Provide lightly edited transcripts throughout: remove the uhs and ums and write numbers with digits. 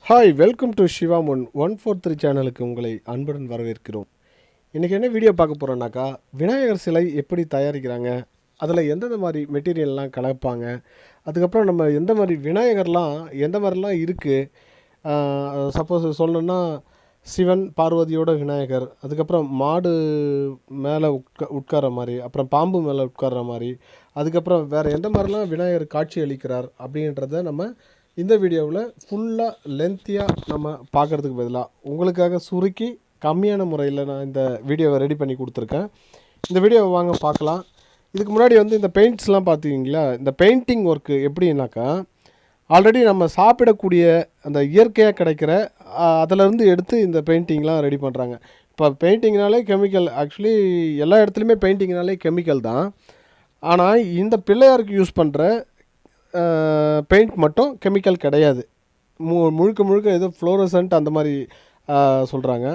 Hi, welcome to சிவாமுன் 143 சேனலுக்கு உங்களை அன்புடன் வரவேற்கிறோம். இன்றைக்கி என்ன வீடியோ பார்க்க போகிறோன்னாக்கா, விநாயகர் சிலை எப்படி தயாரிக்கிறாங்க, அதில் எந்தெந்த மாதிரி மெட்டீரியல்லாம் கலப்பாங்க, அதுக்கப்புறம் நம்ம எந்த மாதிரி விநாயகர்லாம் எந்த மாதிரிலாம் இருக்குது. சப்போஸ் சொல்லணுன்னா சிவன் பார்வதியோட விநாயகர், அதுக்கப்புறம் மாடு மேலே உட்கார்ற மாதிரி, அப்புறம் பாம்பு மேலே உட்கார்ற மாதிரி, அதுக்கப்புறம் வேறு எந்த மாதிரிலாம் விநாயகர் காட்சி அளிக்கிறார் அப்படின்றத நம்ம இந்த வீடியோவில் ஃபுல்லாக லென்த்தியாக நம்ம பார்க்குறதுக்கு பதிலாக உங்களுக்காக சுருக்கி கம்மியான முறையில் நான் இந்த வீடியோவை ரெடி பண்ணி கொடுத்துருக்கேன். இந்த வீடியோவை வாங்க பார்க்கலாம். இதுக்கு முன்னாடி இந்த பெயிண்ட்ஸ்லாம் பார்த்தீங்களா, இந்த பெயிண்டிங் ஒர்க்கு எப்படின்னாக்கா, ஆல்ரெடி நம்ம சாப்பிடக்கூடிய அந்த இயற்கையாக கிடைக்கிற அதிலேருந்து எடுத்து இந்த பெயிண்டிங்லாம் ரெடி பண்ணுறாங்க. இப்போ பெயிண்டிங்னாலே கெமிக்கல், ஆக்சுவலி எல்லா இடத்துலையுமே பெயிண்டிங்னாலே கெமிக்கல் தான். ஆனால் இந்த பிள்ளையாருக்கு யூஸ் பண்ணுற பெயிண்ட் மட்டும் கெமிக்கல் கிடையாது. முழுக்க ஏதோ ஃப்ளோரசன்ட் அந்த மாதிரி சொல்கிறாங்க.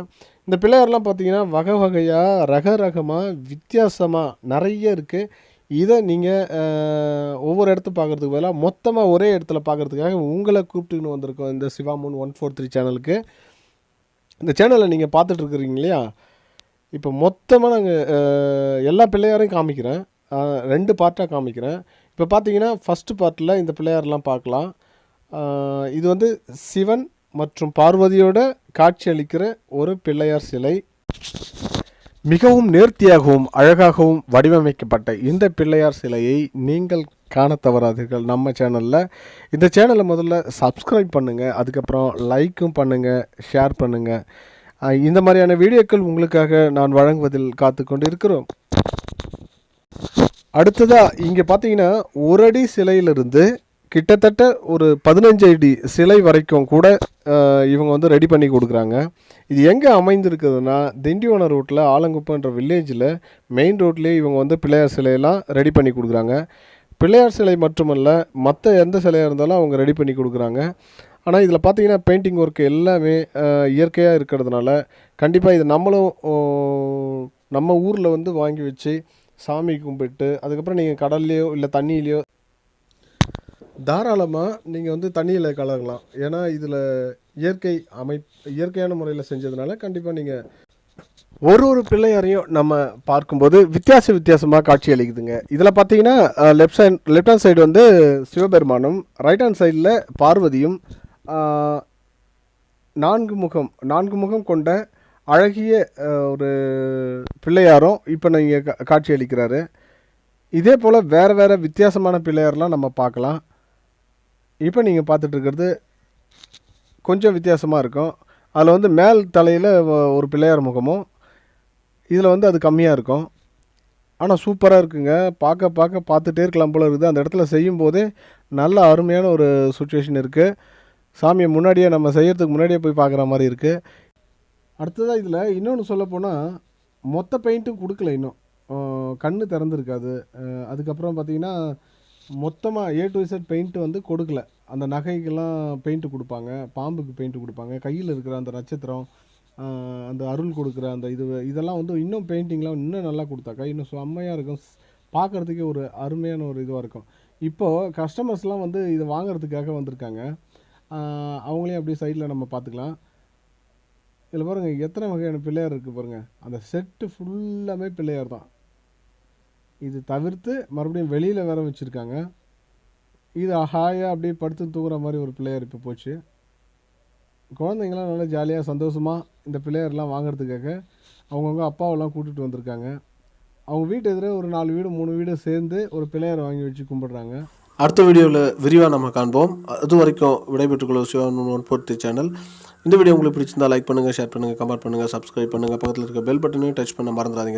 இந்த பிள்ளையார்லாம் பார்த்திங்கன்னா வகை வகையாக ரகமாக வித்தியாசமாக நிறைய இருக்குது. இதை நீங்கள் ஒவ்வொரு இடத்து பார்க்குறதுக்கு பதிலாக மொத்தமாக ஒரே இடத்துல பார்க்குறதுக்காக உங்களை கூப்பிட்டுன்னு வந்திருக்கோம் இந்த சிவாமுன் 143 சேனலுக்கு. இந்த சேனலை நீங்கள் பார்த்துட்ருக்குறீங்க இல்லையா, இப்போ மொத்தமாக நாங்கள் எல்லா பிள்ளையாரையும் காமிக்கிறேன், 2 பார்ட்டாக காமிக்கிறேன். இப்போ பார்த்தீங்கன்னா ஃபஸ்ட்டு பார்ட்டில் இந்த பிள்ளையாரெலாம் பார்க்கலாம். இது சிவன் மற்றும் பார்வதியோட காட்சி அளிக்கிற ஒரு பிள்ளையார் சிலை. மிகவும் நேர்த்தியாகவும் அழகாகவும் வடிவமைக்கப்பட்ட இந்த பிள்ளையார் சிலையை நீங்கள் காண தவறாதீர்கள் நம்ம சேனலில். இந்த சேனலை முதல்ல சப்ஸ்கிரைப் பண்ணுங்கள், அதுக்கப்புறம் லைக்கும் பண்ணுங்கள், ஷேர் பண்ணுங்கள். இந்த மாதிரியான வீடியோக்கள் உங்களுக்காக நான் வழங்குவதில் காத்து கொண்டு இருக்கிறோம். அடுத்ததாக இங்கே பார்த்தீங்கன்னா ஒரு அடி சிலையிலிருந்து கிட்டத்தட்ட ஒரு 15 அடி சிலை வரைக்கும் கூட இவங்க ரெடி பண்ணி கொடுக்குறாங்க. இது எங்கே அமைந்திருக்குதுன்னா, திண்டிவனம் ரோட்டில் ஆலங்குப்பன்ற வில்லேஜில் மெயின் ரோட்லேயே இவங்க பிள்ளையார் சிலையெல்லாம் ரெடி பண்ணி கொடுக்குறாங்க. பிள்ளையார் சிலை மட்டுமல்ல, மற்ற எந்த சிலையாக இருந்தாலும் அவங்க ரெடி பண்ணி கொடுக்குறாங்க. ஆனால் இதில் பார்த்தீங்கன்னா பெயிண்டிங் ஒர்க்கு எல்லாமே இயற்கையாக இருக்கிறதுனால கண்டிப்பாக இது நம்மளும் நம்ம ஊரில் வாங்கி வச்சு சாமி கும்பிட்டு அதுக்கப்புறம் நீங்கள் கடல்லையோ இல்லை தண்ணியிலையோ தாராளமாக நீங்கள் தண்ணியில் கலக்கலாம். ஏன்னா இதில் இயற்கையான முறையில் செஞ்சதுனால கண்டிப்பாக நீங்கள் ஒரு பிள்ளையாரையும் நம்ம பார்க்கும்போது வித்தியாசமாக காட்சி அளிக்குதுங்க. இதில் பார்த்தீங்கன்னா லெஃப்ட் ஹேண்ட் சைடு சிவபெருமானும், ரைட் ஹேண்ட் சைடில் பார்வதியும், 4 முகம் கொண்ட அழகிய ஒரு பிள்ளையாரும் இப்போ நீங்கள் காட்சி அளிக்கிறாரு. இதே போல் வேறு வித்தியாசமான பிள்ளையாரெலாம் நம்ம பார்க்கலாம். இப்போ நீங்கள் பார்த்துட்ருக்கிறது கொஞ்சம் வித்தியாசமாக இருக்கும். அதில் மேல் தலையில் ஒரு பிள்ளையார் முகமும், இதில் அது கம்மியாக இருக்கும். ஆனால் சூப்பராக இருக்குங்க. பார்த்துட்டே இருக்கலாம் போல் இருக்குது. அந்த இடத்துல செய்யும்போதே நல்ல அருமையான ஒரு சுச்சுவேஷன் இருக்குது. சாமியை முன்னாடியே நம்ம செய்கிறதுக்கு முன்னாடியே போய் பார்க்குற மாதிரி இருக்குது. அடுத்ததாக இதில் இன்னொன்று சொல்லப்போனால் மொத்த பெயிண்ட்டும் கொடுக்கல, இன்னும் கண் திறந்துருக்காது. அதுக்கப்புறம் பார்த்திங்கன்னா மொத்தமாக A to Z பெயிண்ட்டு கொடுக்கல. அந்த நகைக்கெல்லாம் பெயிண்ட்டு கொடுப்பாங்க, பாம்புக்கு பெயிண்ட்டு கொடுப்பாங்க, கையில் இருக்கிற அந்த நட்சத்திரம், அந்த அருள் கொடுக்குற அந்த இதெல்லாம் இன்னும் பெயிண்டிங்லாம் இன்னும் நல்லா கொடுத்தாக்கா இன்னும் செம்மையாக இருக்கும். பார்க்குறதுக்கே ஒரு அருமையான ஒரு இதுவாக இருக்கும். இப்போது கஸ்டமர்ஸ்லாம் இதை வாங்கிறதுக்காக வந்திருக்காங்க. அவங்களையும் அப்படியே சைடில் நம்ம பார்த்துக்கலாம். இதில் பாருங்கள் எத்தனை வகையான பிள்ளையார் இருக்குது பாருங்கள். அந்த செட்டு ஃபுல்லாமே பிள்ளையார் தான். இது தவிர்த்து மறுபடியும் வெளியில் வேறு வச்சுருக்காங்க. இது ஹாயாக அப்படியே படுத்து தூங்குற மாதிரி ஒரு பிள்ளையார் இப்போ போச்சு. குழந்தைங்களாம் நல்லா ஜாலியாக சந்தோஷமாக இந்த பிள்ளையார்லாம் வாங்கிறதுக்காக அவங்கவுங்க அப்பாவெல்லாம் கூட்டிகிட்டு வந்திருக்காங்க. அவங்க வீட்டு எதிரே ஒரு 4 வீடு 3 வீடு சேர்ந்து ஒரு பிள்ளையார் வாங்கி வச்சு கும்பிட்றாங்க. அடுத்த வீடியோவில் விரிவாக நம்ம காண்போம். அது வரைக்கும் விடைபெற்றுக்கொள்ளும் சிவாமுன் 143 சேனல். இந்த வீடியோ உங்களுக்கு பிடிச்சிருந்தால் லைக் பண்ணுங்கள், ஷேர் பண்ணுங்கள், கமெண்ட் பண்ணுங்கள், சப்ஸ்கிரைப் பண்ணுங்கள். பக்கத்தில் இருக்க பெல் பட்டனையும் டச் பண்ண மறந்துடாதீங்க.